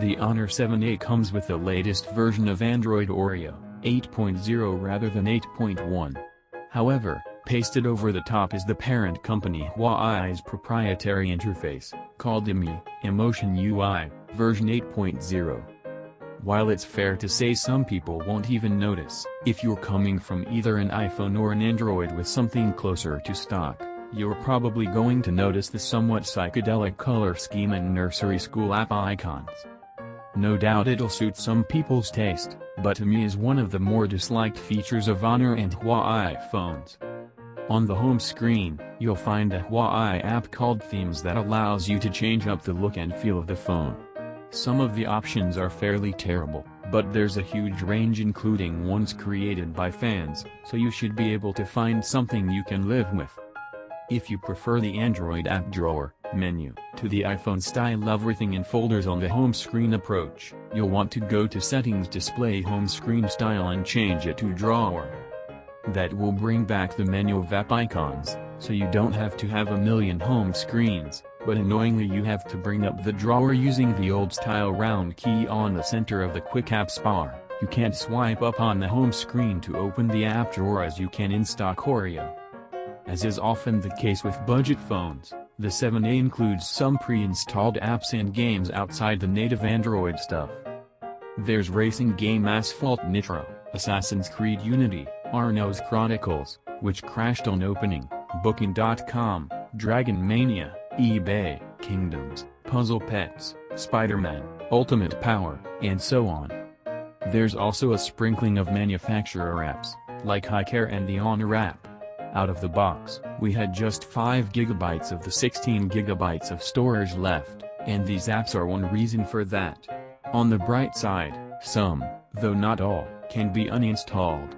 The Honor 7A comes with the latest version of Android Oreo, 8.0 rather than 8.1. However, pasted over the top is the parent company Huawei's proprietary interface, called EMUI, Emotion UI, version 8.0. While it's fair to say some people won't even notice, if you're coming from either an iPhone or an Android with something closer to stock, you're probably going to notice the somewhat psychedelic color scheme and nursery school app icons. No doubt it'll suit some people's taste, but to me is one of the more disliked features of Honor and Huawei phones. On the home screen, you'll find a Huawei app called Themes that allows you to change up the look and feel of the phone. Some of the options are fairly terrible, but there's a huge range including ones created by fans, so you should be able to find something you can live with. If you prefer the Android app drawer menu to the iPhone-style everything in folders on the home screen approach, you'll want to go to Settings, Display Home Screen Style and change it to Drawer. That will bring back the menu of app icons, so you don't have to have a million home screens, but annoyingly you have to bring up the drawer using the old-style round key on the center of the Quick Apps bar. You can't swipe up on the home screen to open the app drawer as you can in stock Oreo. As is often the case with budget phones, the 7A includes some pre-installed apps and games outside the native Android stuff. There's racing game Asphalt Nitro, Assassin's Creed Unity, Arno's Chronicles, which crashed on opening, Booking.com, Dragon Mania, eBay, Kingdoms, Puzzle Pets, Spider-Man, Ultimate Power, and so on. There's also a sprinkling of manufacturer apps, like iCare and the Honor app. Out of the box, we had just 5 GB of the 16 GB of storage left, and these apps are one reason for that. On the bright side, some, though not all, can be uninstalled.